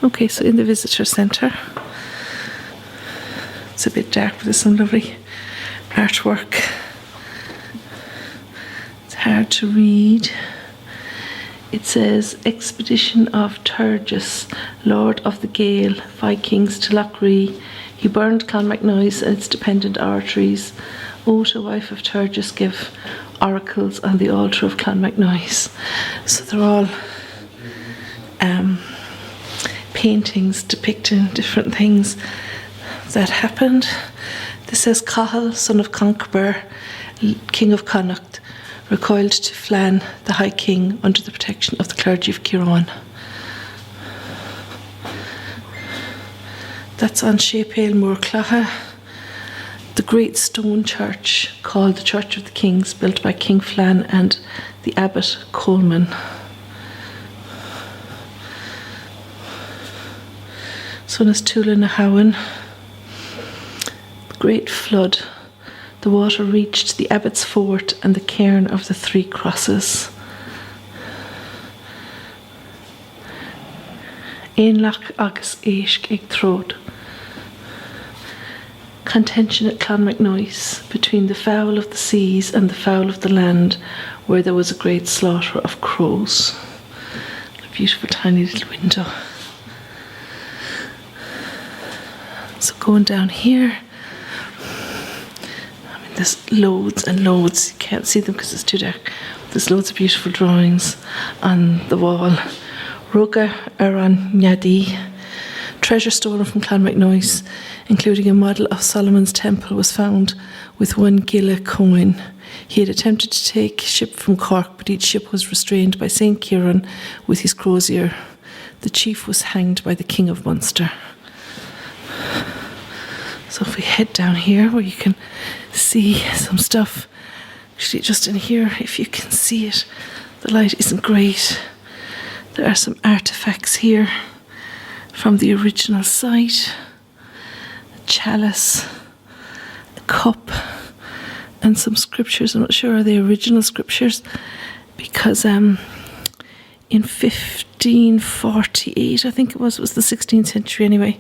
Okay, so in the visitor centre, it's a bit dark, but there's some lovely artwork. It's hard to read. It says, Expedition of Turgis, Lord of the Gale, Vikings to Lochrie. He burned Clonmacnoise and its dependent oratories. Ota, wife of Turgis, give oracles on the altar of Clonmacnoise. So they're all paintings depicting different things that happened. This says, Cahal, son of Conqueror, king of Connacht, recoiled to Flann, the High King, under the protection of the clergy of Ciarán. That's on Shapale Moor-Clacha. The great stone church, called the Church of the Kings, built by King Flann and the abbot Coleman. So there's Tulla-na-Howan. The great flood. The water reached the abbot's fort and the cairn of the Three Crosses. Éonlach agus éisc ag tród. Contention at Clonmacnoise between the fowl of the seas and the fowl of the land, where there was a great slaughter of crows. A beautiful tiny little window. So going down here, there's loads and loads. You can't see them because it's too dark. There's loads of beautiful drawings on the wall. Ruga Aran Nyadi, treasure stolen from Clonmacnoise, including a model of Solomon's temple, was found with 1 Gila coin. He had attempted to take ship from Cork, but each ship was restrained by St. Ciarán with his crozier. The chief was hanged by the King of Munster. So if we head down here where you can see some stuff, actually just in here, if you can see it, the light isn't great. There are some artefacts here from the original site. A chalice, a cup, and some scriptures. I'm not sure are they original scriptures, because in 1548, I think it was the 16th century anyway,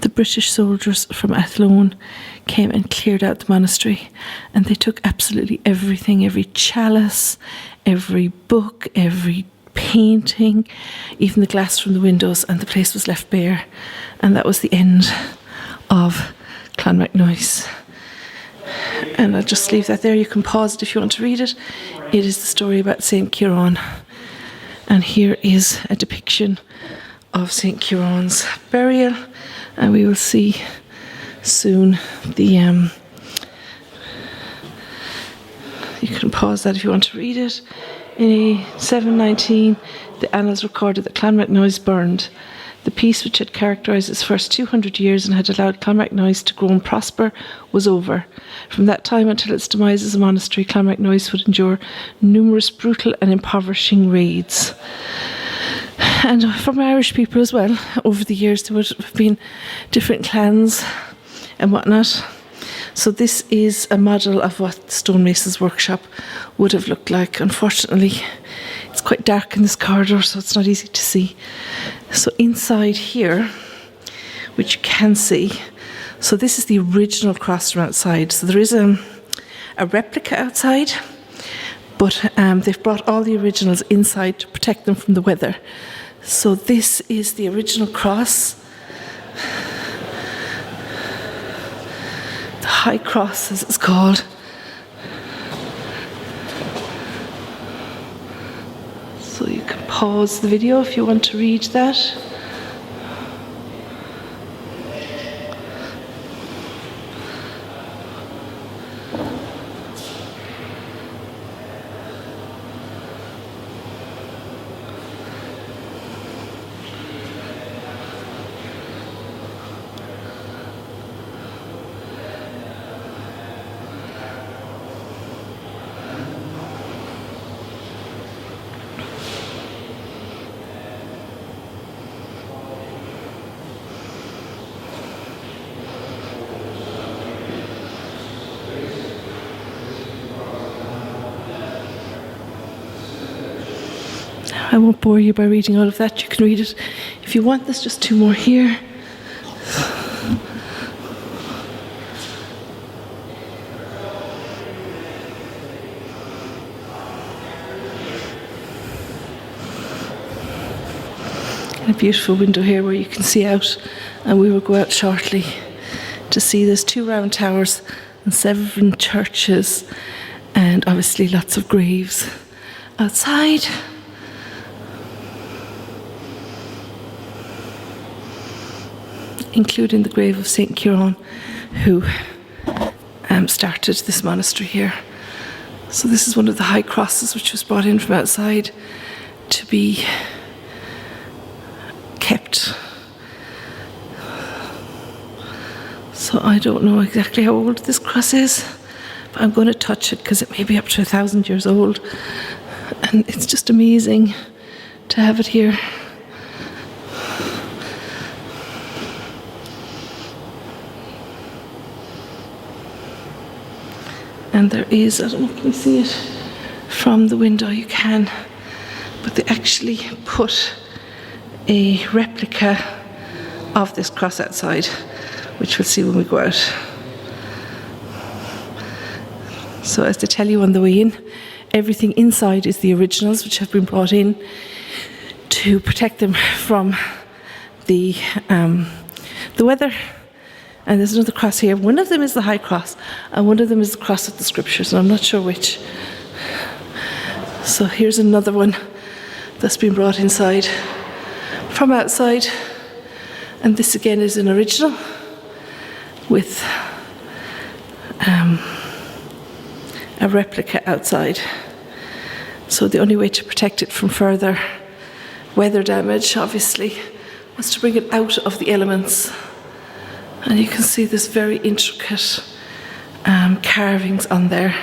the British soldiers from Athlone came and cleared out the monastery, and they took absolutely everything, every chalice, every book, every painting, even the glass from the windows, and the place was left bare. And that was the end of Clonmacnoise. And I'll just leave that there. You can pause it if you want to read it. It is the story about St. Ciarán. And here is a depiction of St. Ciarán's burial, and we will see soon the you can pause that if you want to read it. In 719, the annals recorded that Clonmacnoise burned. The peace which had characterised its first 200 years and had allowed Clonmacnoise to grow and prosper was over. From that time until its demise as a monastery, Clonmacnoise would endure numerous brutal and impoverishing raids. And from Irish people as well, over the years there would have been different clans and whatnot. So this is a model of what the stonemason's workshop would have looked like. Unfortunately, it's quite dark in this corridor, so it's not easy to see. So inside here, which you can see, so this is the original cross from outside. So there is a replica outside, but they've brought all the originals inside to protect them from the weather. So this is the original cross. The High Cross, as it's called. So you can pause the video if you want to read that. I won't bore you by reading all of that. You can read it if you want. There's just 2 more here. And a beautiful window here where you can see out, and we will go out shortly to see there's 2 round towers and 7 churches, and obviously lots of graves outside. Including the grave of St. Ciarán, who started this monastery here. So this is one of the high crosses which was brought in from outside to be kept. So I don't know exactly how old this cross is, but I'm going to touch it because it may be up to 1,000 years old. And it's just amazing to have it here. And there is, I don't know if you can see it from the window, you can, but they actually put a replica of this cross outside, which we'll see when we go out. So as they tell you on the way in, everything inside is the originals which have been brought in to protect them from the weather. And there's another cross here. One of them is the high cross, and one of them is the cross of the scriptures, and I'm not sure which. So here's another one that's been brought inside from outside, and this again is an original with a replica outside. So the only way to protect it from further weather damage, obviously, was to bring it out of the elements. And you can see this very intricate carvings on there,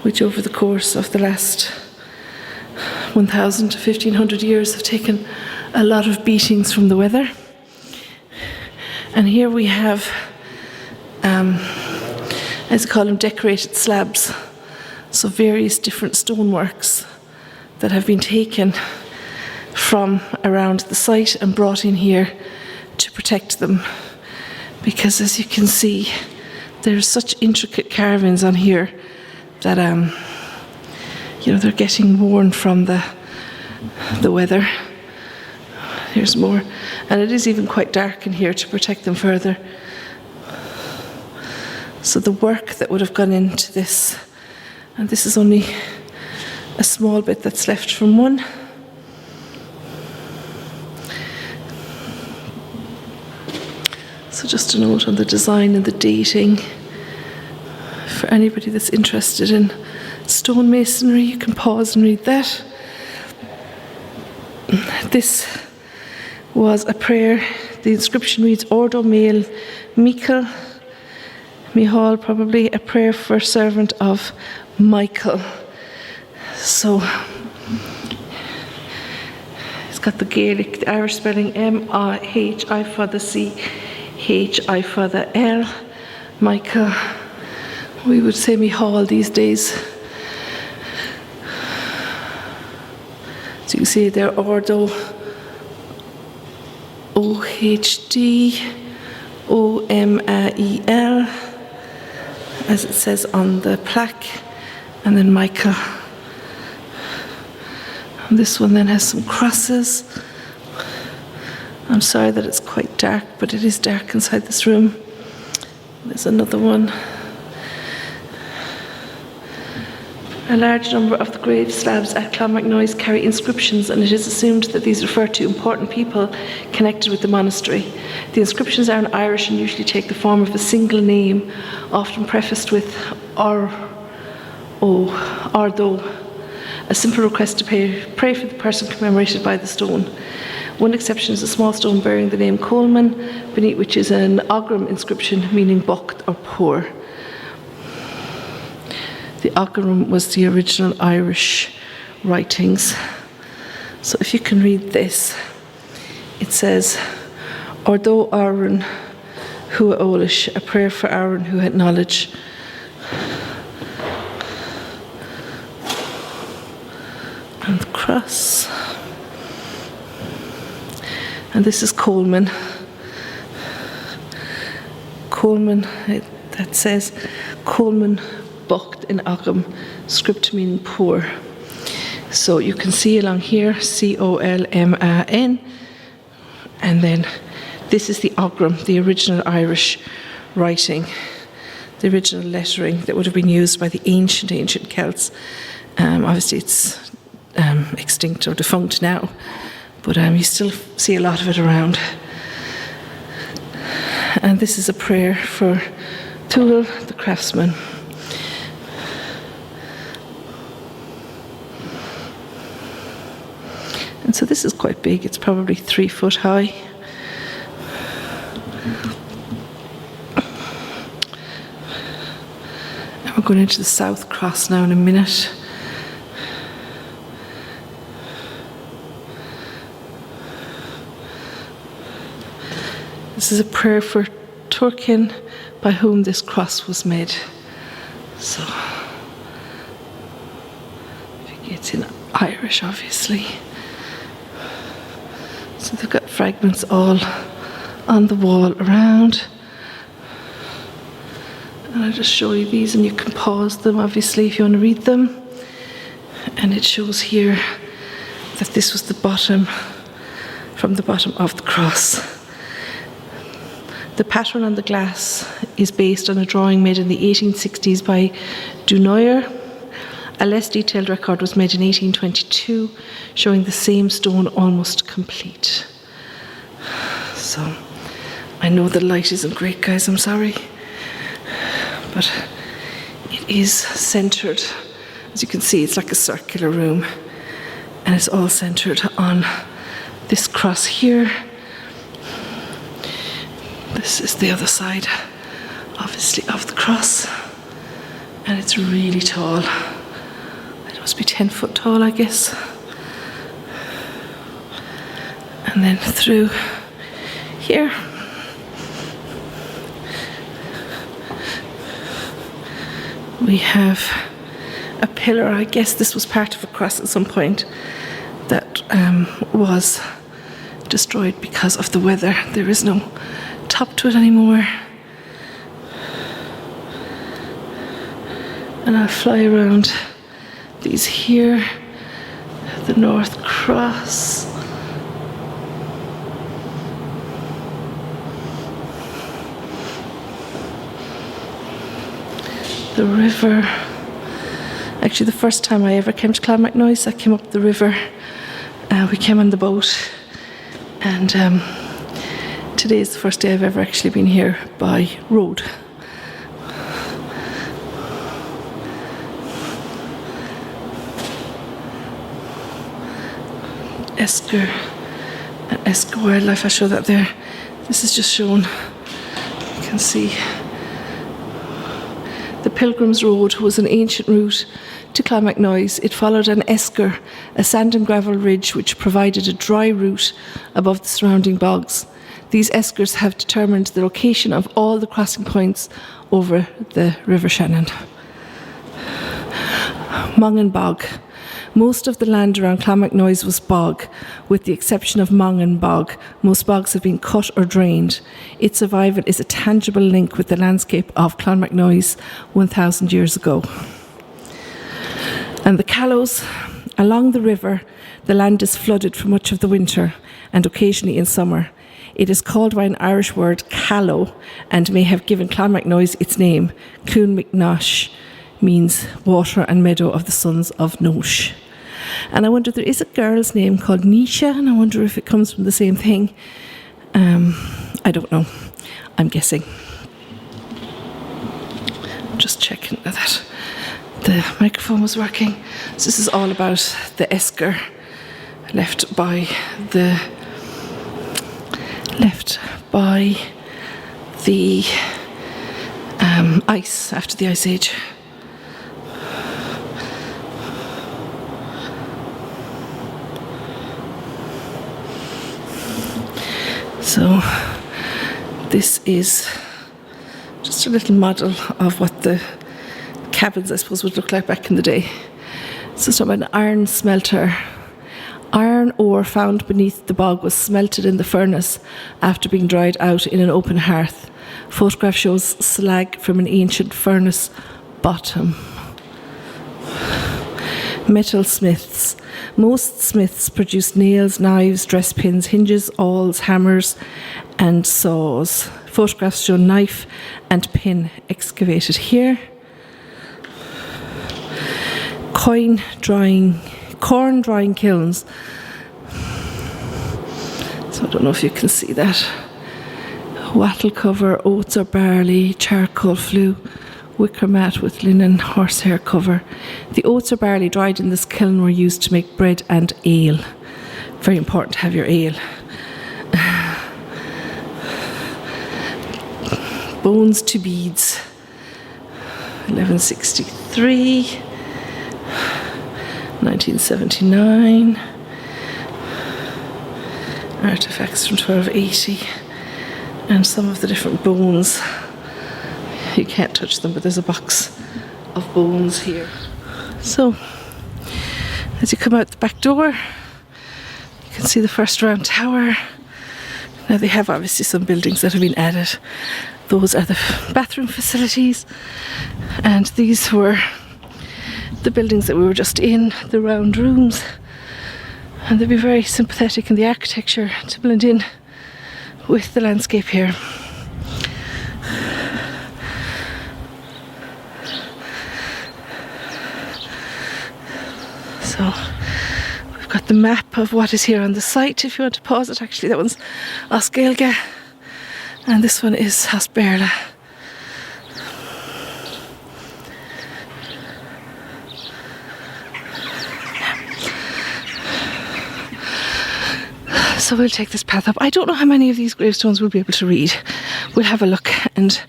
which over the course of the last 1,000 to 1,500 years have taken a lot of beatings from the weather. And here we have, as they call them, decorated slabs. So various different stoneworks that have been taken from around the site and brought in here to protect them, because as you can see there's such intricate carvings on here that they're getting worn from the weather. Here's more, and it is even quite dark in here to protect them further. So the work that would have gone into this, and this is only a small bit that's left from one. So just a note on the design and the dating. For anybody that's interested in stonemasonry, you can pause and read that. This was a prayer. The inscription reads, Ordo Mail Michael, Mihal probably, a prayer for servant of Michael. So it's got the Gaelic, the Irish spelling M-I-H-I for the C, H-I for the L, Michael. We would say Mihal these days. So you can see there, Ordo, O-H-D, O-M-A-E-L, as it says on the plaque, and then Michael. And this one then has some crosses. I'm sorry that it's quite dark, but it is dark inside this room. There's another one. A large number of the grave slabs at Clonmacnoise carry inscriptions, and it is assumed that these refer to important people connected with the monastery. The inscriptions are in Irish and usually take the form of a single name, often prefaced with Ordo, a simple request to pray for the person commemorated by the stone. One exception is a small stone bearing the name Coleman, beneath which is an Ogham inscription meaning buck or poor. The Ogham was the original Irish writings. So if you can read this, it says, Ordo Aaron Hua Olish, a prayer for Aaron who had knowledge. cross. And this is Coleman. Coleman, that says Coleman Bucht in Ogham, script meaning poor. So you can see along here, Colman, and then this is the Ogham, the original Irish writing, the original lettering that would have been used by the ancient Celts. Obviously it's extinct or defunct now, but you still see a lot of it around. And this is a prayer for Tuathail, the craftsman. And so this is quite big, it's probably 3 foot high. And we're going into the south cross now in a minute. This is a prayer for Turkin, by whom this cross was made. So, it's in Irish, obviously. So they've got fragments all on the wall around. And I'll just show you these, and you can pause them, obviously, if you want to read them. And it shows here that this was the bottom, from the bottom of the cross. The pattern on the glass is based on a drawing made in the 1860s by Dunoyer. A less detailed record was made in 1822, showing the same stone almost complete. So, I know the light isn't great, guys, I'm sorry. But it is centred. As you can see, it's like a circular room. And it's all centred on this cross here. This is the other side, obviously, of the cross. And it's really tall. It must be 10 foot tall, I guess. And then through here, we have a pillar. I guess this was part of a cross at some point that was destroyed because of the weather. There is no top to it anymore. And I'll fly around these here, the North Cross. The river. Actually, the first time I ever came to Clonmacnoise, I came up the river. We came on the boat, and today is the first day I've ever actually been here by road. Esker and Esker Wildlife, I show that there. This is just shown, you can see. The Pilgrim's Road was an ancient route to Clonmacnoise. It followed an esker, a sand and gravel ridge which provided a dry route above the surrounding bogs. These eskers have determined the location of all the crossing points over the River Shannon. Mongan Bog. Most of the land around Clonmacnoise was bog, with the exception of Mongan Bog. Most bogs have been cut or drained. Its survival is a tangible link with the landscape of Clonmacnoise 1,000 years ago. And the Callows. Along the river, the land is flooded for much of the winter and occasionally in summer. It is called by an Irish word, callow, and may have given Clonmacnoise its name. Clonmacnoise means water and meadow of the sons of Nosh. And I wonder, there is a girl's name called Nisha, and I wonder if it comes from the same thing. I don't know. I'm guessing. Just checking that the microphone was working. So this is all about the esker left by the ice after the Ice Age. So this is just a little model of what the cabins, I suppose, would look like back in the day. So it's from an iron smelter iron ore found beneath the bog was smelted in the furnace after being dried out in an open hearth. Photograph shows slag from an ancient furnace bottom. Metal smiths. Most smiths produced nails, knives, dress pins, hinges, awls, hammers and saws. Photographs show knife and pin excavated here. Corn drying kilns. So I don't know if you can see that. Wattle cover, oats or barley, charcoal flue, wicker mat with linen, horsehair cover. The oats or barley dried in this kiln were used to make bread and ale. Very important to have your ale. Bones to beads. 1163. 1979. Artifacts from 1280. And some of the different bones. You can't touch them, but there's a box of bones here. So, as you come out the back door, you can see the first round tower. Now they have obviously some buildings that have been added. Those are the bathroom facilities. And these were the buildings that we were just in, the round rooms. And they'd be very sympathetic in the architecture to blend in with the landscape here. So we've got the map of what is here on the site if you want to pause it. Actually that one's Osgailga and this one is Hosberla. So we'll take this path up. I don't know how many of these gravestones we'll be able to read. We'll have a look, and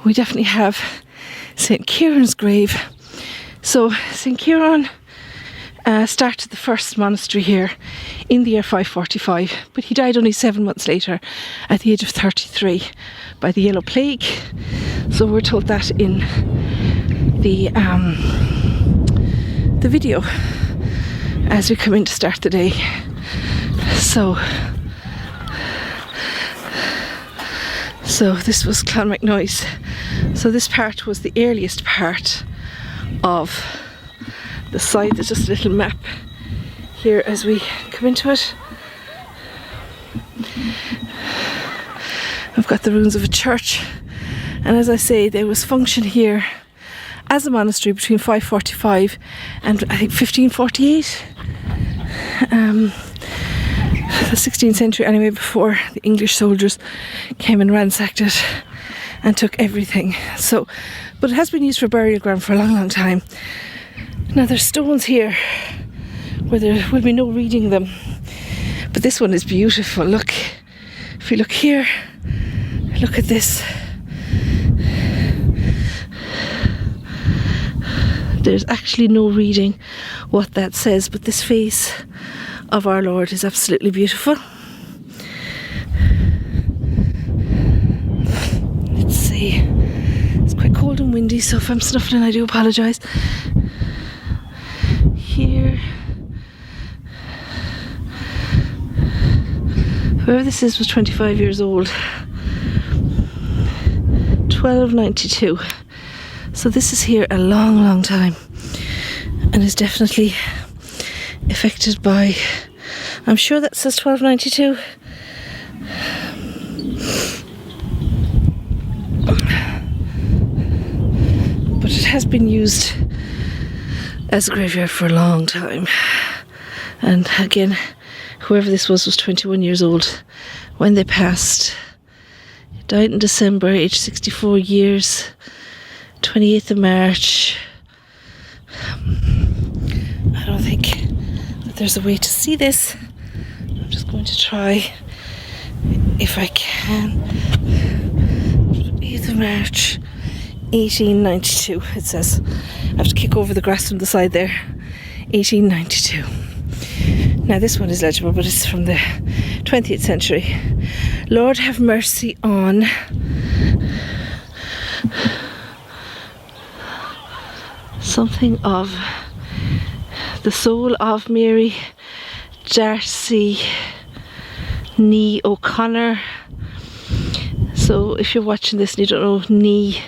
we definitely have St. Ciarán's grave. So St. Ciarán started the first monastery here in the year 545, but he died only 7 months later at the age of 33 by the yellow plague. So we're told that in the video as we come in to start the day. So this was Clonmacnoise. So this part was the earliest part of the site. There's just a little map here as we come into it. We've got the ruins of a church, and as I say, there was function here as a monastery between 545 and I think 1548. The 16th century anyway, before the English soldiers came and ransacked it and took everything. So, but it has been used for burial ground for a long, long time. Now there's stones here where there will be no reading them, but this one is beautiful. Look, if you look here, look at this. There's actually no reading what that says, but this face of our Lord is absolutely beautiful. Let's see. It's quite cold and windy, so if I'm snuffling I do apologise. Here. Whoever this is was 25 years old. 1292. So this is here a long, long time, and is definitely affected by, I'm sure that says 1292. But it has been used as a graveyard for a long time. And again, whoever this was 21 years old when they passed. He died in December, aged 64 years, 28th of March. I don't think that there's a way to see this. I'm just going to try if I can. 8th of March 1892 it says. I have to kick over the grass from the side there. 1892. Now this one is legible, but it's from the 20th century. Lord have mercy on something of the soul of Mary Darcy Nee O'Connor. So if you're watching this and you don't know Nee,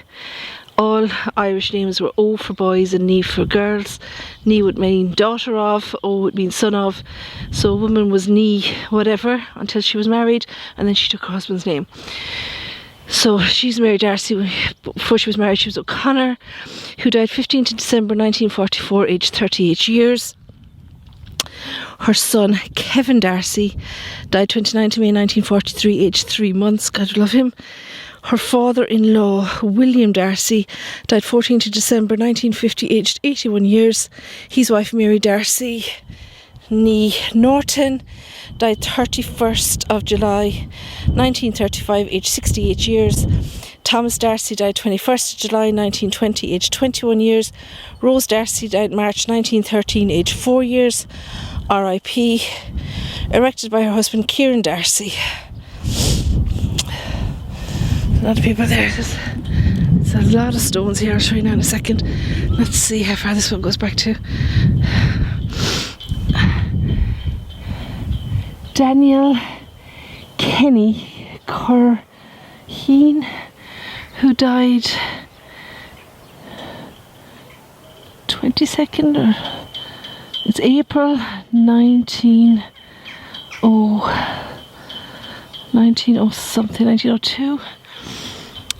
all Irish names were O for boys and Nee for girls. Nee would mean daughter of, O would mean son of. So a woman was Nee whatever until she was married, and then she took her husband's name. So she's Mary Darcy. Before she was married, she was O'Connor, who died 15th of December 1944, aged 38 years. Her son, Kevin Darcy, died 29th of May 1943, aged 3 months. God love him. Her father-in-law, William Darcy, died 14th of December 1950, aged 81 years. His wife, Mary Darcy, nee Norton, died 31st of July 1935, aged 68 years. Thomas Darcy died 21st of July 1920, aged 21 years. Rose Darcy died March 1913, aged 4 years. R.I.P. Erected by her husband, Ciarán Darcy. A lot of people there. There's a lot of stones here. I'll show you now in a second. Let's see how far this one goes back to. Daniel Kenny Curheen, who died 22nd or it's April 1902,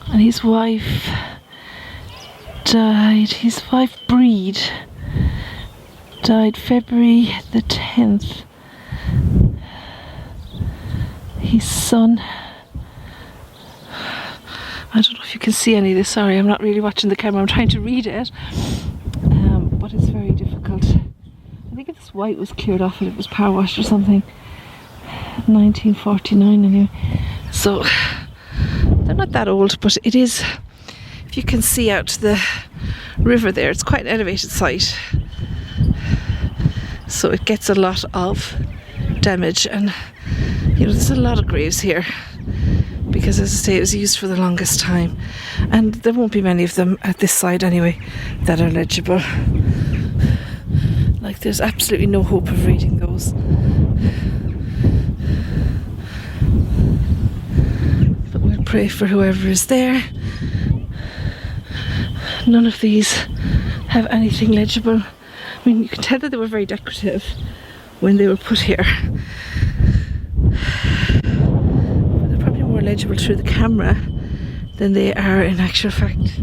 and his wife Breed died February the 10th. His son, I don't know if you can see any of this, sorry, I'm not really watching the camera, I'm trying to read it, but it's very difficult. I think this white was cleared off and it was power washed or something. 1949 anyway. So they're not that old, but it is, if you can see out to the river there, it's quite an elevated site. So it gets a lot of damage, and you know, there's a lot of graves here because, as I say, it was used for the longest time, and there won't be many of them at this side anyway that are legible. Like, there's absolutely no hope of reading those. But we'll pray for whoever is there. None of these have anything legible. I mean, you can tell that they were very decorative when they were put here. But they're probably more legible through the camera than they are in actual fact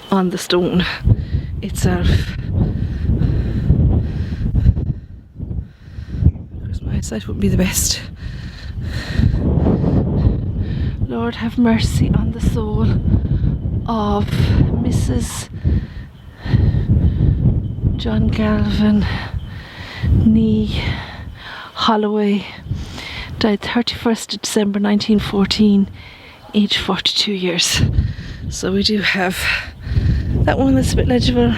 on the stone itself. Of course, my eyesight wouldn't be the best. Lord, have mercy on the soul of Mrs. John Galvin, nee Holloway, died 31st of December 1914, aged 42 years. So we do have that one that's a bit legible.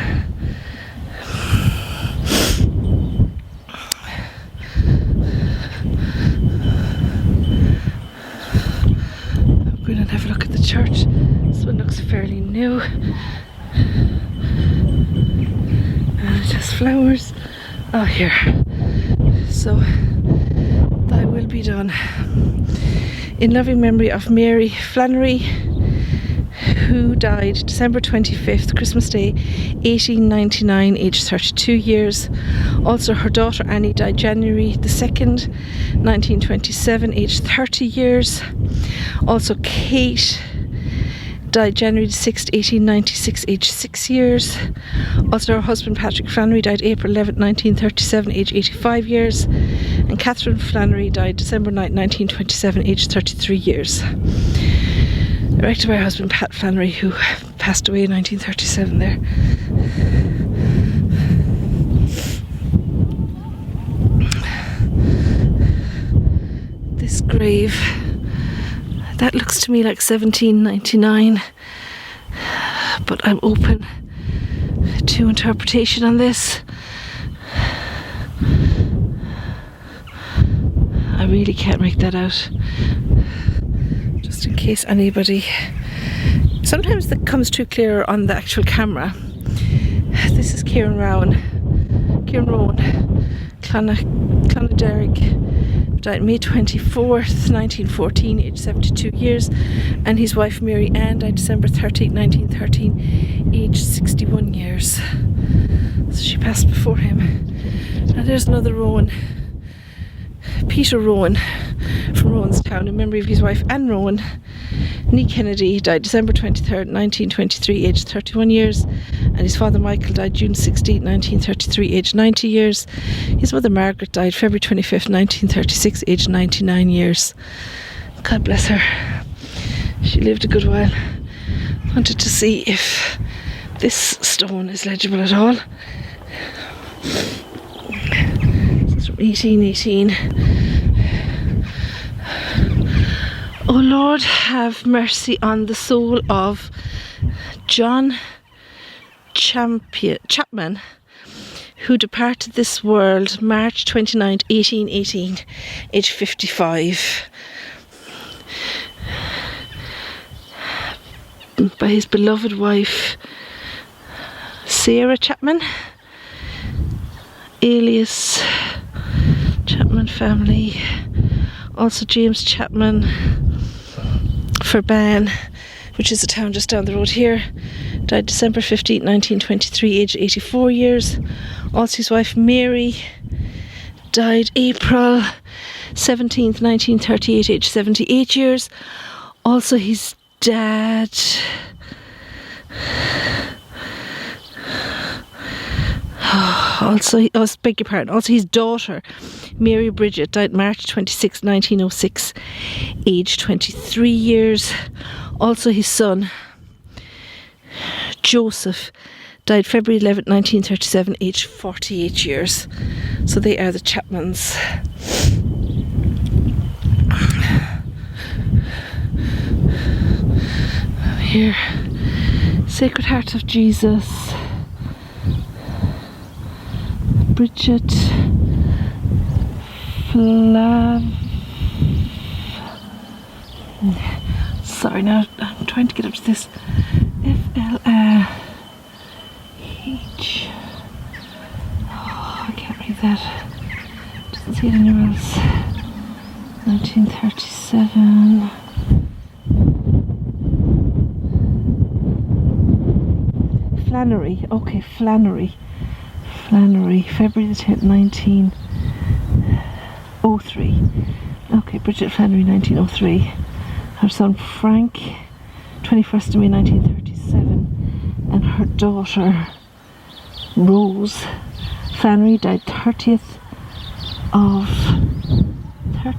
I'm going to have a look at the church. This one looks fairly new. And it has flowers. Oh, here. So, thy will be done. In loving memory of Mary Flannery, who died December 25th, Christmas Day, 1899, aged 32 years. Also, her daughter Annie died January the 2nd, 1927, aged 30 years. Also, Kate died January the 6th, 1896, aged 6 years. Also, her husband Patrick Flannery died April 11th, 1937, aged 85 years. And Catherine Flannery died December 9th, 1927, aged 33 years. Erected by her husband Pat Flannery, who passed away in 1937 there. This grave, that looks to me like 1799, but I'm open to interpretation on this. I really can't make that out. Just in case anybody, sometimes that comes too clear on the actual camera. This is Ciarán Rohan, Clonmacnoise, died May 24th, 1914, aged 72 years, and his wife Mary Ann died December 13th, 1913, aged 61 years. So she passed before him. And there's another Rohan, Peter Rohan, from Rohanstown, in memory of his wife Anne Rohan. Nee Kennedy died December 23rd, 1923, aged 31 years, and his father Michael died June 16th, 1933, aged 90 years. His mother Margaret died February 25th, 1936, aged 99 years. God bless her. She lived a good while. Wanted to see if this stone is legible at all. This is from 1818. O Lord, have mercy on the soul of John Chapman, who departed this world March 29, 1818, age 55, by his beloved wife Sarah Chapman, alias Chapman family, also James Chapman, Ferban, which is a town just down the road here, died December 15, 1923, aged 84 years. Also his wife Mary died April 17th, 1938, aged 78 years. Also his dad, also his daughter Mary Bridget died March 26, 1906, aged 23 years. Also his son Joseph died February 11, 1937, aged 48 years. So they are the Chapmans. Here, Sacred Heart of Jesus, Bridget Sorry, now I'm trying to get up to this. F-L-A-H. Oh, I can't read that. Doesn't see it anywhere else. 1937. Flannery. Okay, Flannery. February the 10th, 1903. Okay, Bridget Flannery, 1903. Her son Frank, 21st of May, 1937. And her daughter Rose Flannery died 30th of I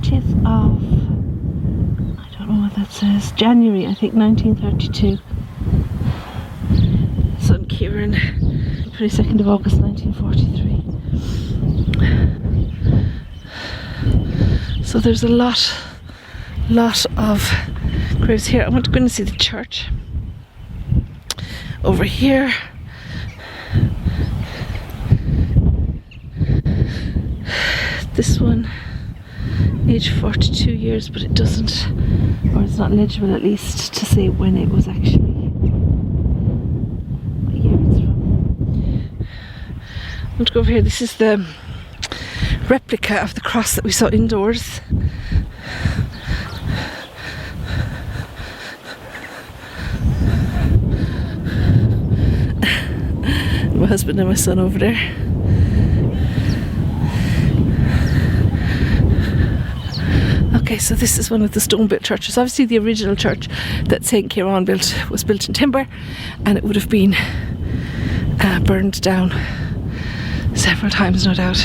don't know what that says, January, I think, 1932. Son Ciarán, 22nd of August, 1943. So there's a lot of graves here. I want to go and see the church over here. This one, age 42 years, but it doesn't, or it's not legible at least, to say when it was actually, what year it's from. I want to go over here. This is the replica of the cross that we saw indoors. My husband and my son over there. Okay, so this is one of the stone-built churches. Obviously the original church that St. Ciarán built was built in timber, and it would have been burned down several times, no doubt.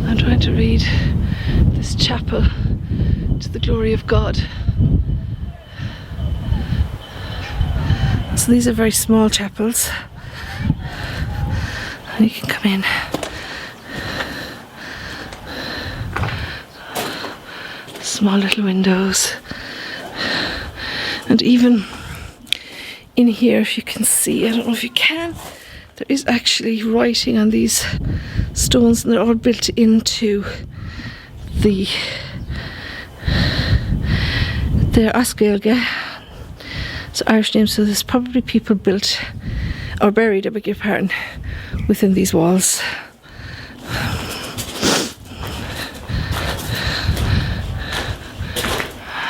I'm trying to read this chapel to the glory of God. So these are very small chapels, and you can come in. Small little windows, and even in here, if you can see, I don't know if you can, there is actually writing on these stones, and they're all built into they're Oscailga, so Irish names. So there's probably people built or buried, I beg your pardon, within these walls.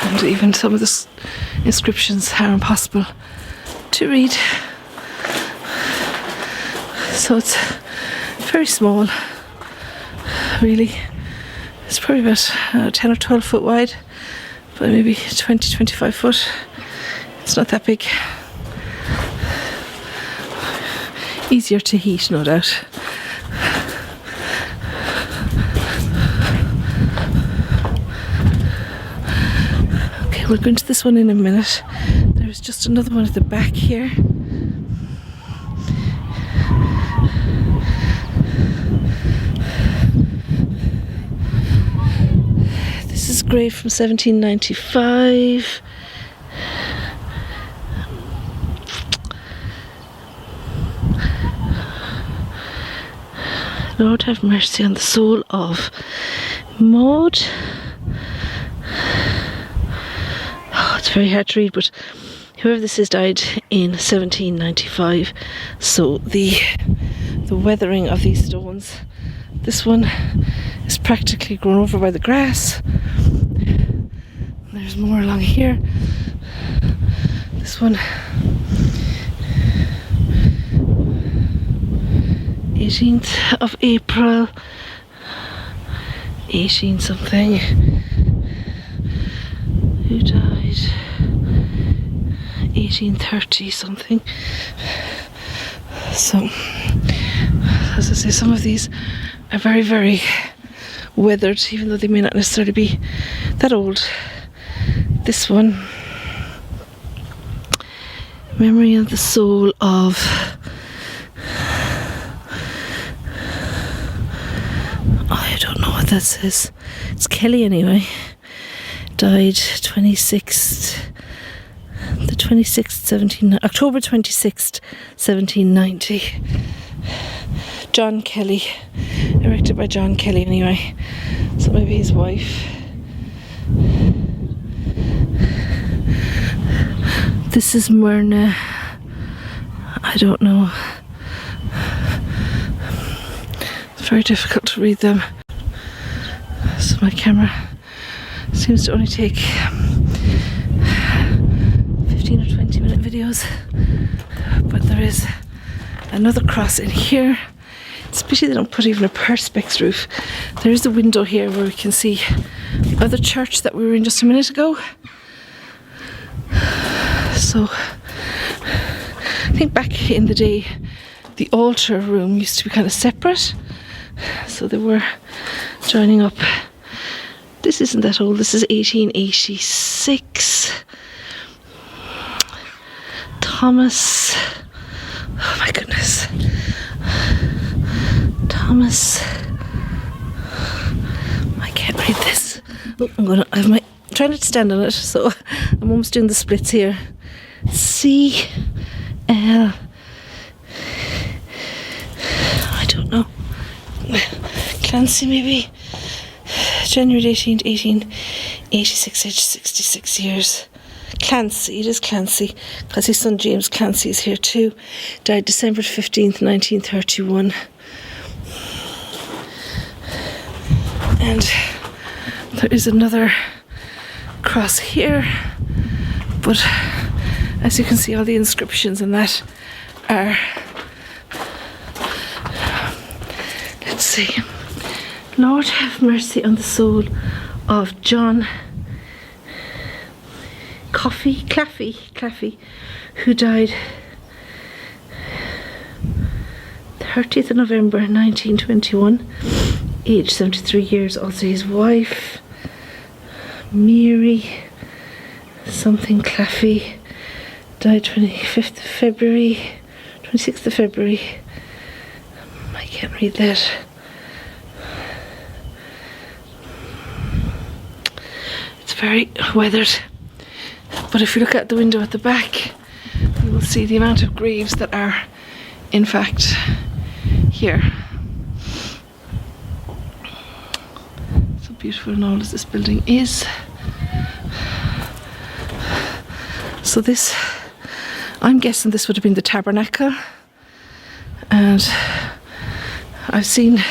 And even some of the inscriptions are impossible to read. So it's very small, really. It's probably about 10 or 12 foot wide, but maybe 20-25 foot. It's not that big. Easier to heat, no doubt. Okay, we'll go into this one in a minute. There's just another one at the back here. This is grave from 1795. Lord have mercy on the soul of Maud. Oh, it's very hard to read, but whoever this is died in 1795. So the weathering of these stones, this one is practically grown over by the grass. There's more along here. This one, 18th of April, 18 something. Who died? 1830 something. So, as I say, some of these are very, very weathered, even though they may not necessarily be that old. This one, memory of the soul of I don't know what that says. It's Kelly anyway. Died 26th, the 26th, October 26th, 1790. John Kelly, erected by John Kelly anyway. So maybe his wife. This is Myrna. I don't know. It's very difficult to read them. So my camera seems to only take 15 or 20 minute videos. But there is another cross in here. It's a pity they don't put even a perspex roof. There is a window here where we can see the other church that we were in just a minute ago. So I think back in the day the altar room used to be kind of separate, so they were joining up. This isn't that old, this is 1886. Thomas, oh my goodness, Thomas, I can't read this. Oh, I have my, I'm trying not to stand on it, so I'm almost doing the splits here. C-L, I don't know, Clancy maybe, January 18th, 1886, age 66 years. Clancy, it is Clancy. Clancy's son James Clancy is here too. Died December 15th, 1931. And there is another cross here, but as you can see, all the inscriptions in that are, let's see, Lord have mercy on the soul of John Claffey, who died 30th of November 1921, age 73 years. Also his wife, Mary something Claffey, died 26th of February. I can't read that. It's very weathered. But if you look at the window at the back, you will see the amount of graves that are, in fact, here. So beautiful and old as this building is. So this, I'm guessing this would have been the tabernacle And I've seen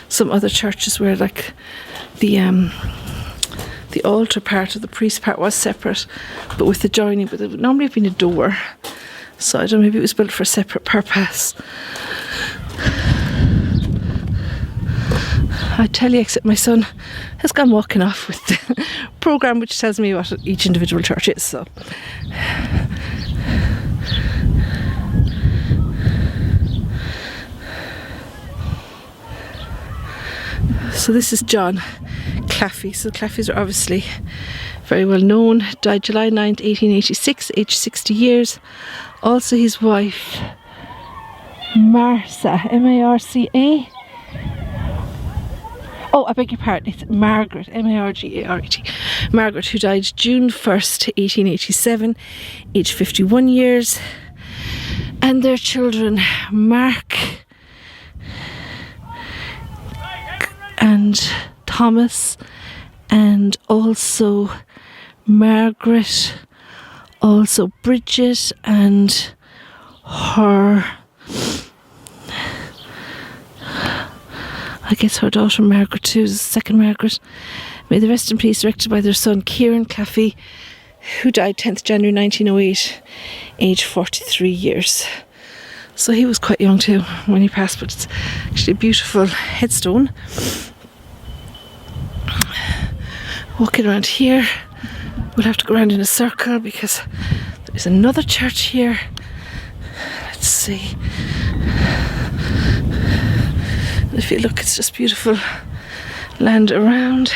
some other churches where like the altar part of the priest part was separate, but with the joining, but there would normally have been a door. So I don't know, maybe it was built for a separate purpose. I tell you, except my son has gone walking off with the programme which tells me what each individual church is. So this is John Claffey. So Claffeys are obviously very well known. Died July 9th, 1886, aged 60 years. Also his wife, Marcia, M-A-R-C-A. Oh, I beg your pardon, it's Margaret, M-A-R-G-A-R-E-T. Margaret, who died June 1st, 1887, aged 51 years. And their children, Mark and Thomas, and also Margaret, also Bridget and her, I guess her daughter Margaret too, is the second Margaret. May the rest in peace, directed by their son Ciarán Claffey, who died 10th January 1908, aged 43 years. So he was quite young too when he passed, but it's actually a beautiful headstone. Walking around here, we'll have to go around in a circle because there's another church here. Let's see. If you look, it's just beautiful land around.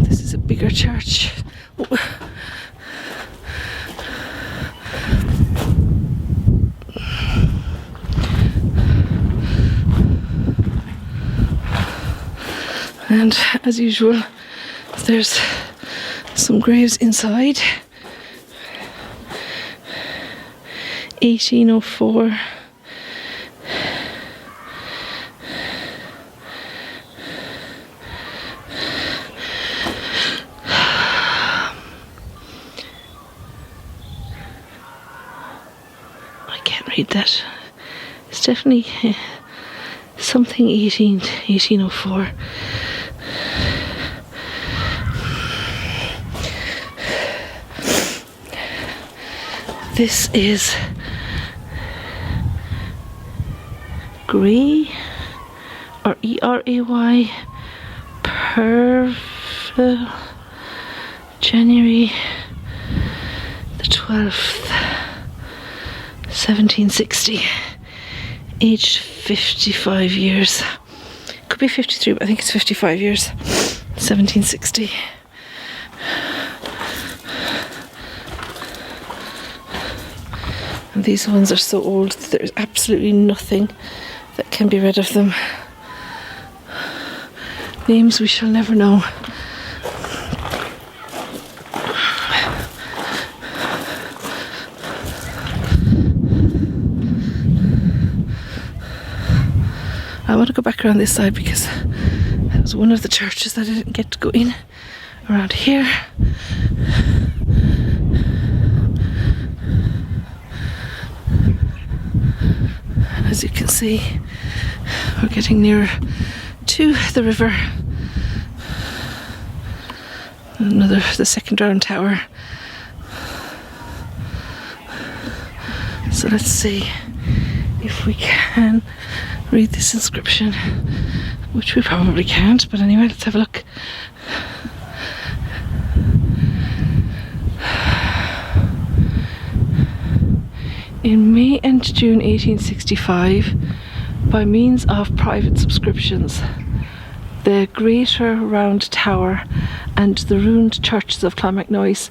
This is a bigger church. Oh. And as usual, there's some graves inside. 1804. I can't read that. It's definitely something 1804. This is Gray, or E-R-A-Y, January the 12th, 1760, aged 55 years. Could be 53, but I think it's 55 years, 1760. And these ones are so old that there's absolutely nothing that can be read of them. Names we shall never know. I want to go back around this side because that was one of the churches that I didn't get to go in. Around here. As you can see, we're getting nearer to the river. The second round tower. So let's see if we can read this inscription, which we probably can't, but anyway, let's have a look. In May and June 1865, by means of private subscriptions, the Greater Round Tower and the ruined churches of Clonmacnoise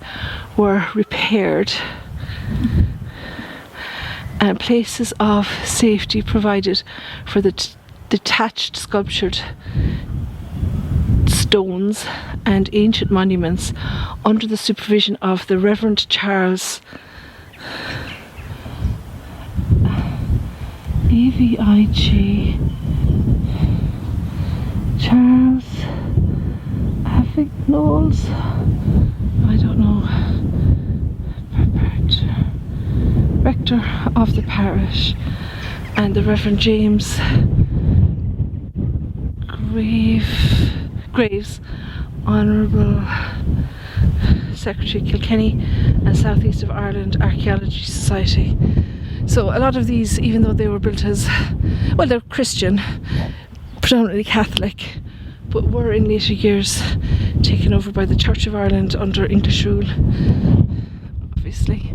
were repaired, and places of safety provided for the detached sculptured stones and ancient monuments under the supervision of the Reverend Charles A-V-I-G Charles Avignolles, I don't know, rector of the parish, and the Reverend James Graves, Honourable Secretary Kilkenny and South East of Ireland Archaeology Society. So a lot of these, even though they were built as, well, they're Christian, predominantly Catholic, but were in later years taken over by the Church of Ireland under English rule, obviously.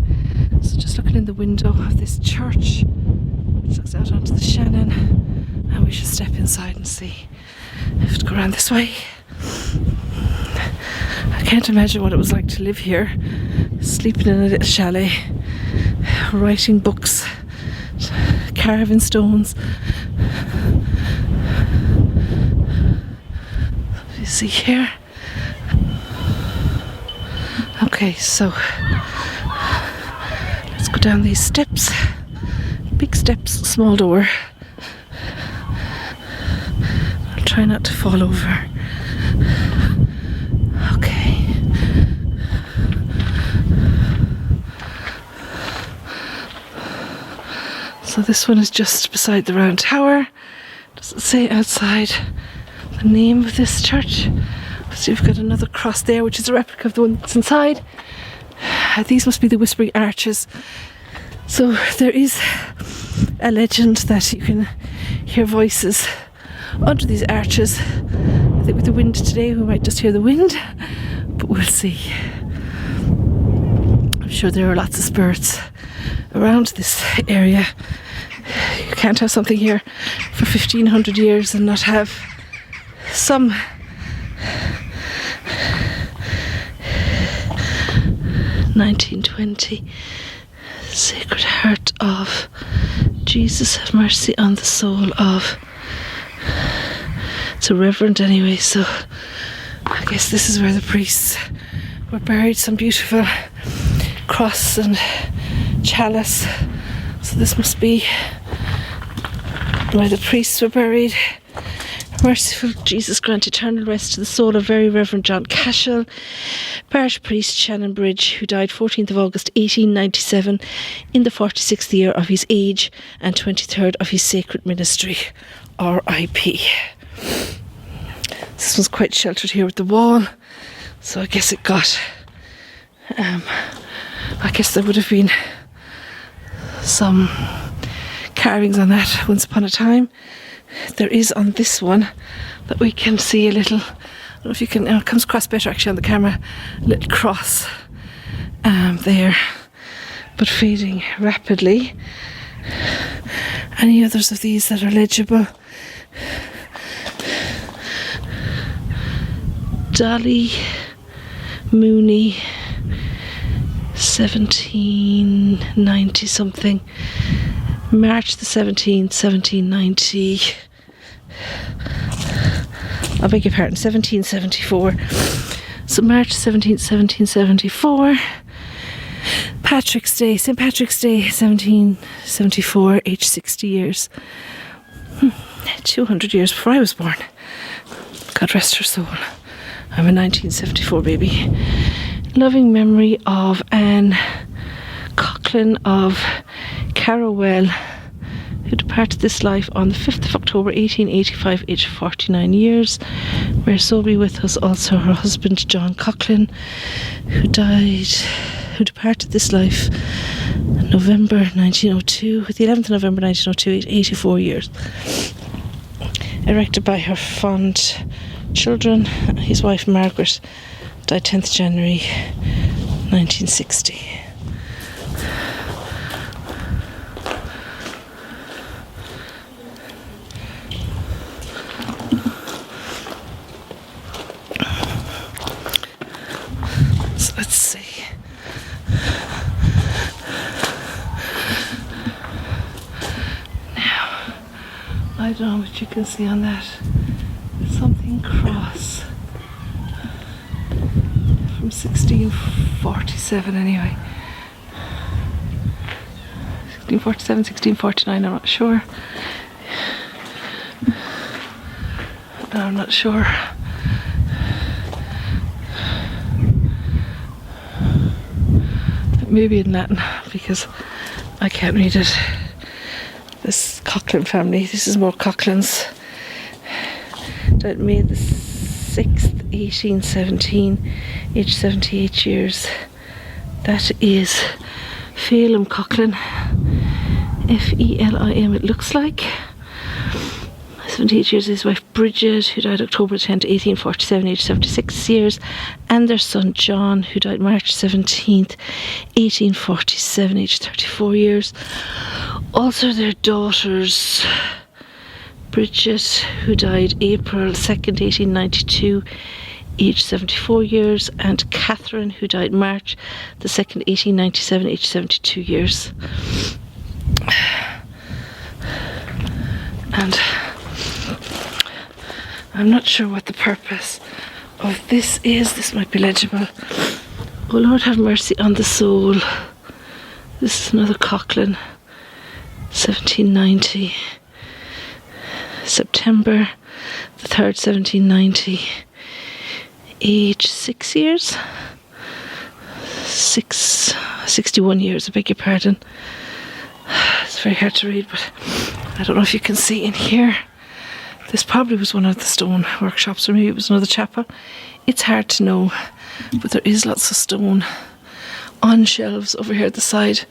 So just looking in the window of this church, which looks out onto the Shannon, and we should step inside and see. I have to go around this way. I can't imagine what it was like to live here, sleeping in a little chalet, writing books, carving stones. You see here. Okay, so let's go down these steps. Big steps, small door. I'll try not to fall over. Okay. So this one is just beside the round tower. Does it say outside the name of this church? So you've got another cross there, which is a replica of the one that's inside. These must be the Whispering Arches. So there is a legend that you can hear voices under these arches. I think with the wind today we might just hear the wind, but we'll see. I'm sure there are lots of spirits around this area. You can't have something here for 1500 years and not have some (1920) Sacred Heart of Jesus, have mercy on the soul of. It's a reverend anyway, so I guess this is where the priests were buried. Some beautiful cross and chalice. So this must be where the priests were buried. Merciful Jesus, grant eternal rest to the soul of Very Reverend John Cashel, parish priest, Shannon Bridge, who died 14th of August 1897 in the 46th year of his age and 23rd of his sacred ministry. R.I.P. This one's quite sheltered here with the wall, so I guess it got I guess there would have been some carvings on that once upon a time. There is on this one that we can see a little, I don't know if you can, it comes across better actually on the camera, a little cross there, but fading rapidly. Any others of these that are legible? Dolly Mooney, 1790 something. March the 17th, 1790. I beg your pardon, 1774. So March 17th, 1774. Patrick's Day, St. Patrick's Day, 1774, aged 60 years. 200 years before I was born. God rest her soul. I'm a 1974 baby. Loving memory of Anne Coughlan of Carrowell, who departed this life on the 5th of October 1885, aged 49 years. May her soul be with us, also her husband John Coughlan, who departed this life in November 1902, the 11th of November 1902, aged 84 years. Erected by her fond children. His wife Margaret died 10th January 1960. So let's see. Now, I don't know what you can see on that. Something cross from 1647 anyway. 1647, 1649, I'm not sure. No, I'm not sure. Maybe in Latin, because I can't read it. This Coughlan family. This is more Coughlans. Died May the 6th, 1817, aged 78 years. That is Felim Coughlan. F-E-L-I-M it looks like. 78 years. His wife Bridget, who died October 10th, 1847, aged 76 years. And their son John, who died March 17th, 1847, aged 34 years. Also their daughters Bridget, who died April 2nd, 1892, aged 74 years, and Catherine, who died March the 2nd, 1897, aged 72 years. And I'm not sure what the purpose of this is. This might be legible. Oh Lord, have mercy on the soul. This is another Coughlan, 1790. September the 3rd, 1790. Age 6 years? 61 years, I beg your pardon. It's very hard to read, but I don't know if you can see in here. This probably was one of the stone workshops, or maybe it was another chapel. It's hard to know, but there is lots of stone on shelves over here at the side.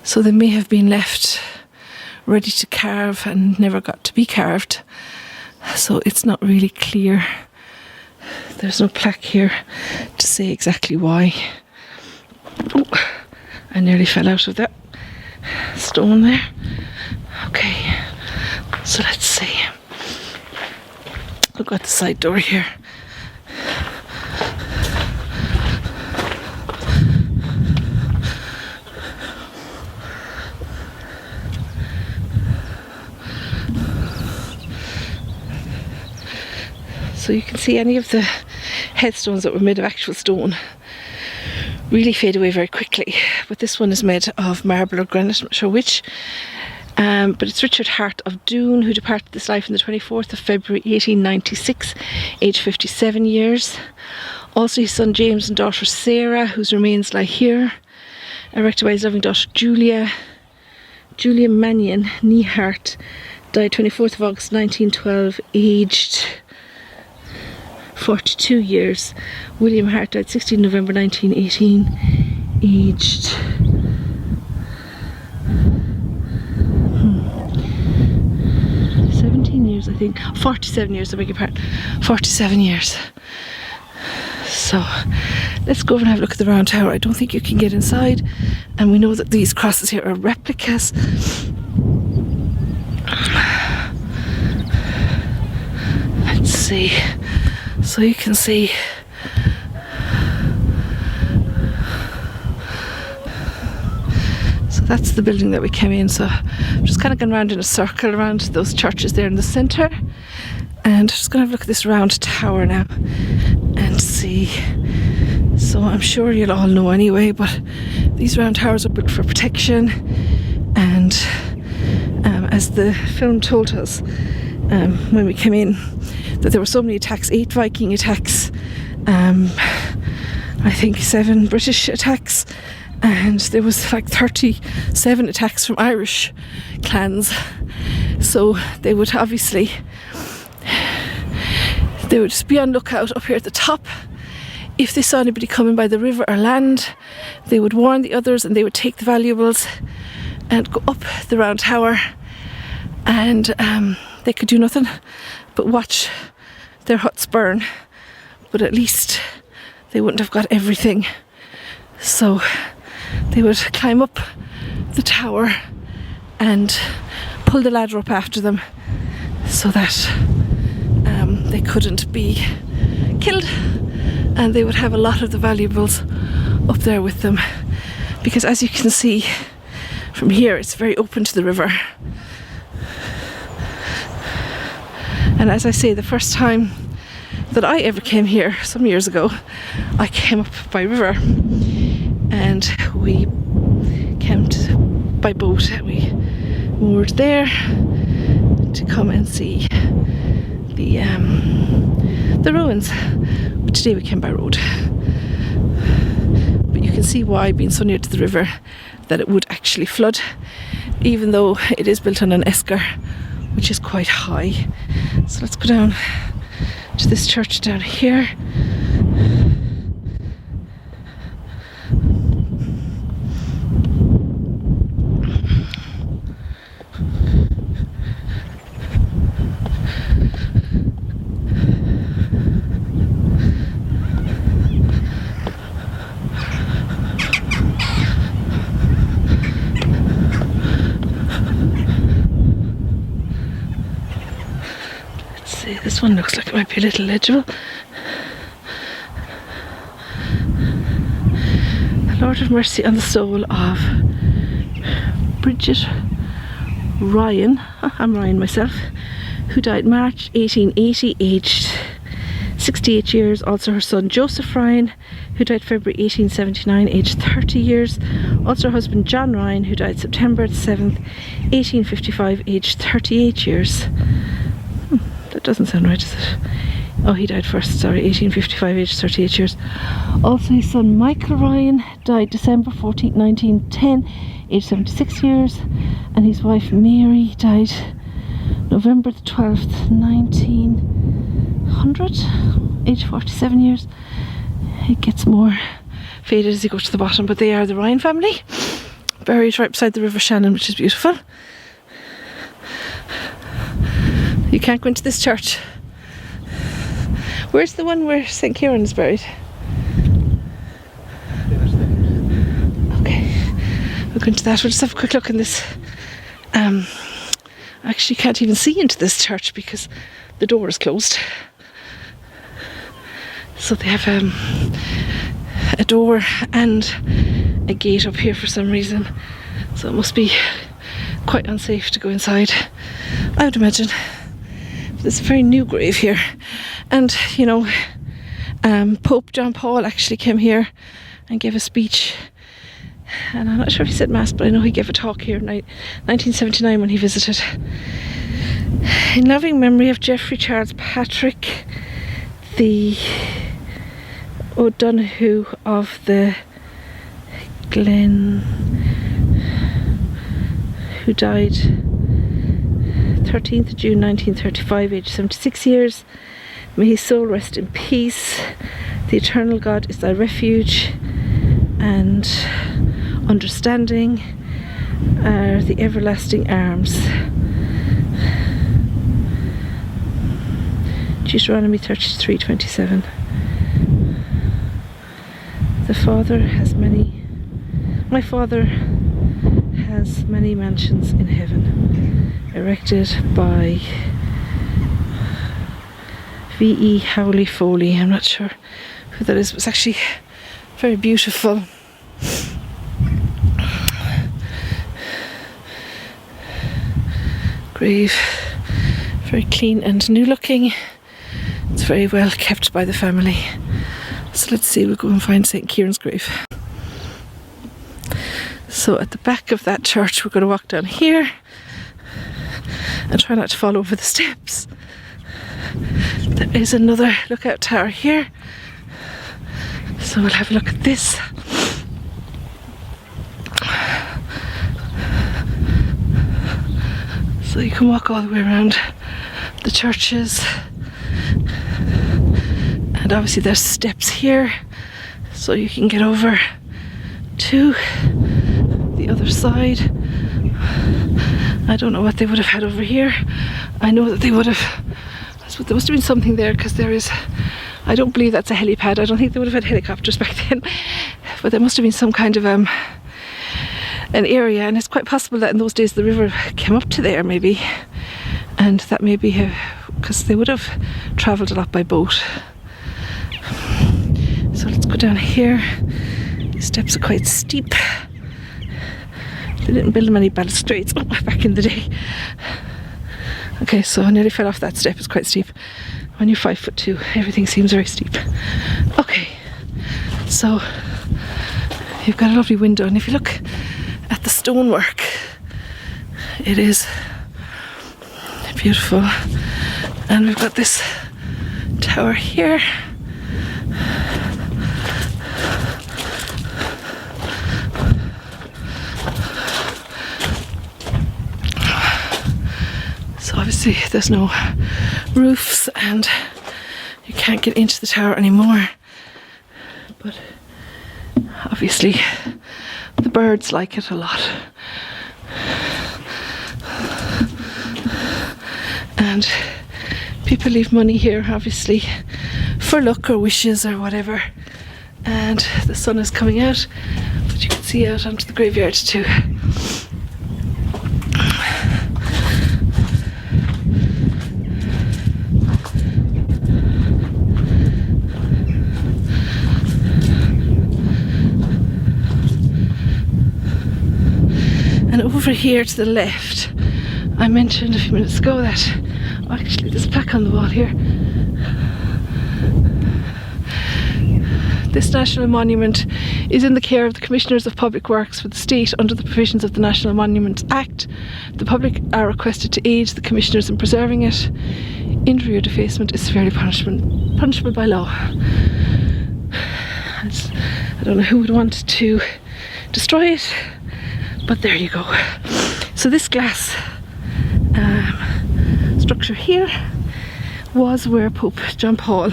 So they may have been left ready to carve and never got to be carved. So it's not really clear. There's no plaque here to say exactly why. Oh, I nearly fell out of that stone there. Okay, so let's see. Look at the side door here. So you can see any of the headstones that were made of actual stone really fade away very quickly. But this one is made of marble or granite, I'm not sure which. But it's Richard Hart of Doon, who departed this life on the 24th of February 1896, aged 57 years. Also his son James and daughter Sarah, whose remains lie here, erected by his loving daughter Julia Mannion, née Hart, died 24th of August 1912, aged 42 years. William Hart died 16 November 1918, aged 17 years, I think. 47 years, I beg your pardon. 47 years. So let's go over and have a look at the round tower. I don't think you can get inside, and we know that these crosses here are replicas. Let's see. So you can see so that's the building that we came in. So I'm just kind of going around in a circle around those churches there in the centre, and just going to have a look at this round tower now and see. So I'm sure you'll all know anyway, but these round towers are built for protection, and as the film told us when we came in, that there were so many attacks, 8 Viking attacks, I think 7 British attacks, and there was like 37 attacks from Irish clans. So they would obviously, they would just be on lookout up here at the top. If they saw anybody coming by the river or land, they would warn the others, and they would take the valuables and go up the round tower, and they could do nothing but watch their huts burn, but at least they wouldn't have got everything. So they would climb up the tower and pull the ladder up after them so that they couldn't be killed, and they would have a lot of the valuables up there with them, because as you can see from here, it's very open to the river. And as I say, the first time that I ever came here, some years ago, I came up by river, and we camped by boat, and we moored there to come and see the ruins. But today we came by road. But you can see why, being so near to the river, that it would actually flood, even though it is built on an esker, which is quite high. So let's go down to this church down here. This one looks like it might be a little legible. The Lord have mercy on the soul of Bridget Ryan, I'm Ryan myself, who died March 1880, aged 68 years. Also her son Joseph Ryan, who died February 1879, aged 30 years. Also her husband John Ryan, who died September 7th, 1855, aged 38 years. That doesn't sound right, does it? Oh, he died first, sorry, 1855, aged 38 years. Also his son Michael Ryan died December 14th, 1910, aged 76 years. And his wife Mary died November the 12th, 1900, aged 47 years. It gets more faded as you go to the bottom, but they are the Ryan family, buried right beside the River Shannon, which is beautiful. You can't go into this church. Where's the one where St. Ciarán is buried? Okay, we'll go into that. We'll just have a quick look in this. I actually can't even see into this church because the door is closed. So they have a door and a gate up here for some reason. So it must be quite unsafe to go inside, I would imagine. There's a very new grave here, and you know, Pope John Paul actually came here and gave a speech, and I'm not sure if he said mass, but I know he gave a talk here in 1979 when he visited. In loving memory of Geoffrey Charles Patrick, the O'Donoghue of the Glen, who died 13th of June 1935, aged 76 years. May his soul rest in peace. The eternal God is thy refuge, and understanding are the everlasting arms. Deuteronomy 33:27. My Father has many mansions in heaven, erected by V.E. Howley Foley. I'm not sure who that is, but it's actually very beautiful. Grave, very clean and new looking. It's very well kept by the family. So let's see, we'll go and find St. Ciarán's grave. So at the back of that church, we're going to walk down here and try not to fall over the steps. There is another lookout tower here, so we'll have a look at this. So you can walk all the way around the churches, and obviously there's steps here so you can get over to the other side. I don't know what they would have had over here. I know that they would have, there must have been something there, because there is, I don't believe that's a helipad. I don't think they would have had helicopters back then, but there must have been some kind of an area, and it's quite possible that in those days the river came up to there maybe, and that may be because they would have travelled a lot by boat. So let's go down here. The steps are quite steep. They didn't build many balustrades back in the day. Okay, so I nearly fell off that step. It's quite steep. When you're 5'2", everything seems very steep. Okay, so you've got a lovely window, and if you look at the stonework, it is beautiful. And we've got this tower here. obviously there's no roofs and you can't get into the tower anymore. But obviously the birds like it a lot. And people leave money here, obviously, for luck or wishes or whatever. And the sun is coming out, but you can see out onto the graveyard too. And over here to the left, I mentioned a few minutes ago that actually there's a plaque on the wall here. This national monument is in the care of the Commissioners of Public Works for the state under the provisions of the National Monuments Act. The public are requested to aid the Commissioners in preserving it. Injury or defacement is severely punishable by law. I don't know who would want to destroy it, but there you go. So this glass structure here was where Pope John Paul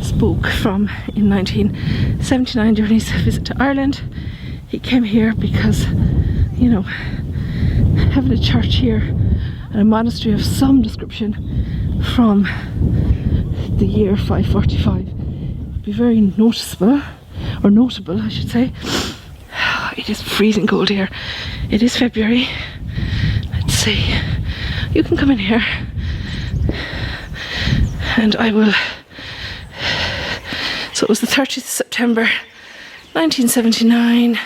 spoke from in 1979 during his visit to Ireland. He came here because, you know, having a church here and a monastery of some description from the year 545 would be very noticeable, or notable I should say. It is freezing cold here. It is February. Let's see. You can come in here and I will. So it was the 30th of September 1979,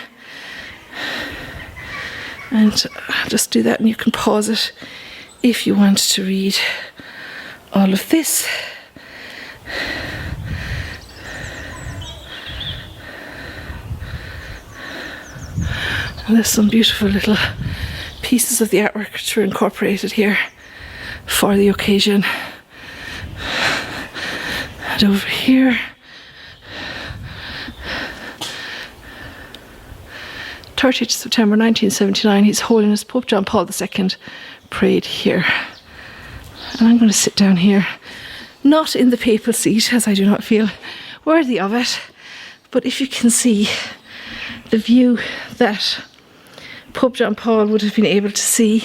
and I'll just do that and you can pause it if you want to read all of this. And there's some beautiful little pieces of the artwork which were incorporated here for the occasion. And over here, 30th September 1979, His Holiness Pope John Paul II prayed here. And I'm going to sit down here, not in the papal seat, as I do not feel worthy of it, but if you can see the view that Pope John Paul would have been able to see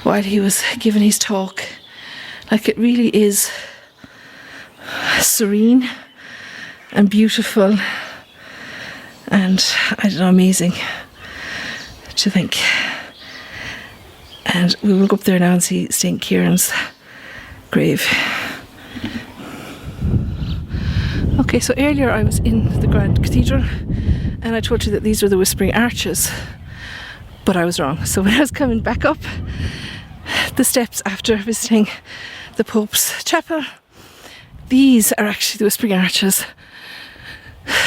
while he was giving his talk. Like, it really is serene and beautiful and, I don't know, amazing to think. And we will go up there now and see St. Ciarán's grave. Okay, so earlier I was in the Grand Cathedral and I told you that these were the Whispering Arches, but I was wrong. So when I was coming back up the steps after visiting the Pope's chapel, these are actually the Whispering Arches.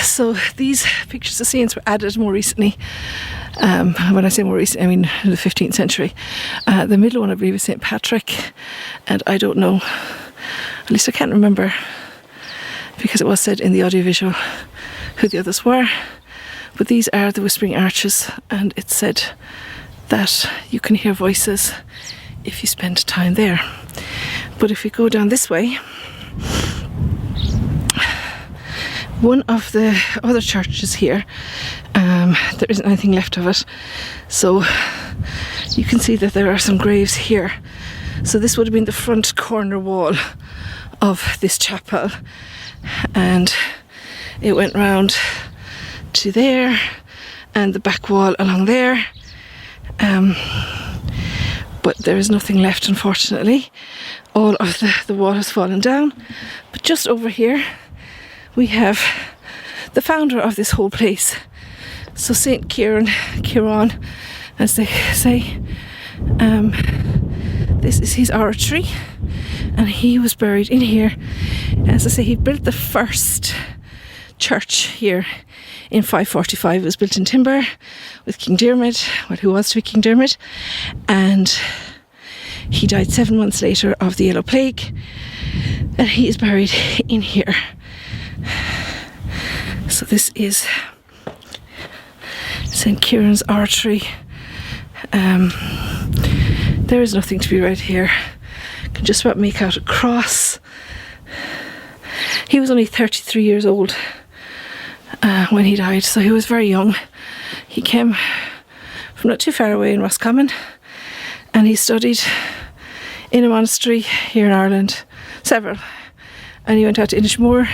So these pictures of saints were added more recently. When I say more recent, I mean in the 15th century. The middle one, I believe, is St. Patrick, and I don't know, at least I can't remember, because it was said in the audiovisual who the others were. But these are the Whispering Arches, and it's said that you can hear voices if you spend time there. But if we go down this way, one of the other churches here, there isn't anything left of it, so you can see that there are some graves here. So this would have been the front corner wall of this chapel, and it went round to there and the back wall along there, but there is nothing left, unfortunately. All of the wall has fallen down. But just over here we have the founder of this whole place, so St. Ciarán, as they say. This is his oratory, and he was buried in here. As I say, he built the first church here in 545. It was built in timber with King Diarmid, well, who was to be King Diarmid, and he died 7 months later of the yellow plague, and he is buried in here. So this is St. Ciarán's oratory, There is nothing to be read here. You can just about make out a cross. He was only 33 years old when he died, so he was very young. He came from not too far away in Roscommon, and he studied in a monastery here in Ireland, several, and he went out to Inishmore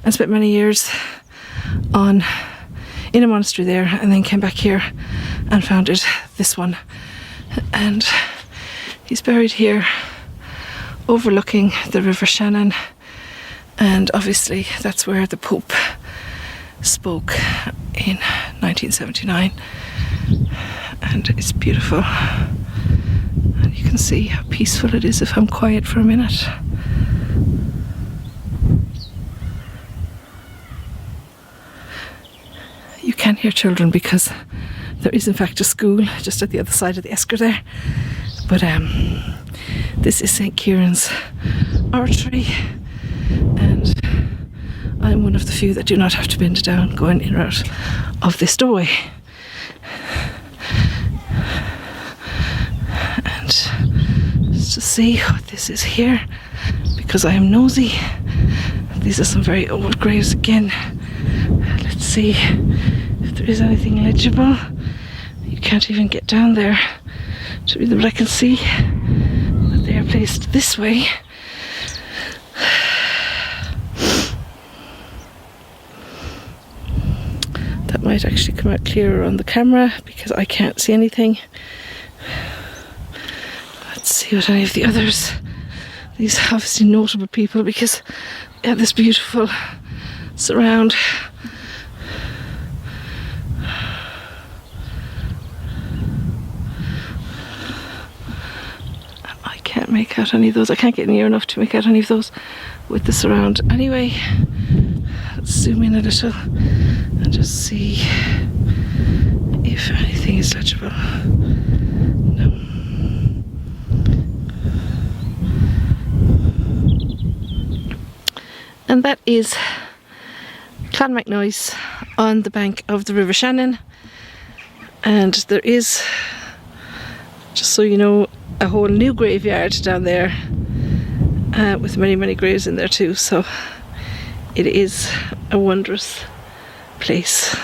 and spent many years in a monastery there, and then came back here and founded this one. And he's buried here overlooking the River Shannon, and obviously that's where the Pope spoke in 1979, and it's beautiful, and you can see how peaceful it is if I'm quiet for a minute. You can hear children because there is in fact a school just at the other side of the esker there, but this is St. Ciarán's Oratory, and I'm one of the few that do not have to bend down going in or out of this doorway. And just to see what this is here, because I am nosy. These are some very old graves again. Let's see if there is anything legible. You can't even get down there to read them, but I can see that they are placed this way. That might actually come out clearer on the camera because I can't see anything. Let's see what any of the others, these obviously notable people, because they have this beautiful surround. I can't make out any of those. I can't get near enough to make out any of those with the surround. Anyway, let's zoom in a little and just see if anything is legible. No. And that is Clonmacnoise on the bank of the River Shannon. And there is, just so you know, a whole new graveyard down there with many, many graves in there too. So it is a wondrous place.